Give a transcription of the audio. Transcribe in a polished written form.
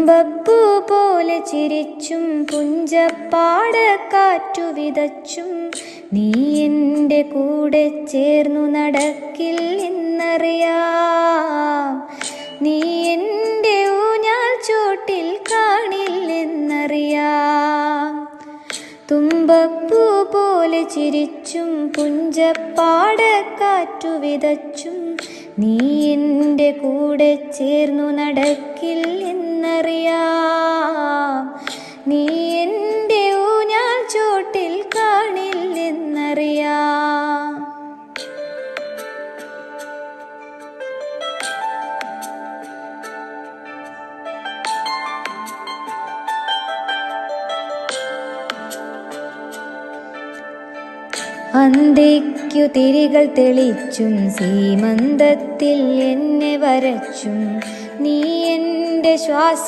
തുമ്പപ്പൂ പോലെ ചിരിച്ചും പുഞ്ചപ്പാടക്കാറ്റു വിതച്ചും നീ എൻ്റെ കൂടെ ചേർന്നു നടക്കില്ലെന്നറിയാം. നീ എൻ്റെ ഊഞ്ഞാൽ ചോട്ടിൽ കാണില്ലെന്നറിയാം. തുമ്പപ്പൂ പോലെ ചിരിച്ചും പുഞ്ചപ്പാടക്കാറ്റു വിതച്ചും നീ എൻ്റെ കൂടെ ചേർന്നു നടക്കില്ലെന്നറിയാം. നീ എൻ്റെ ഊഞ്ഞാൽ ചോട്ടിൽ കാണില്ലെന്നറിയാം. അന്തിക്കു തിരികൾ തെളിച്ചും സീമന്തത്തിൽ എന്നെ വരച്ചും നീ എൻ്റെ ശ്വാസ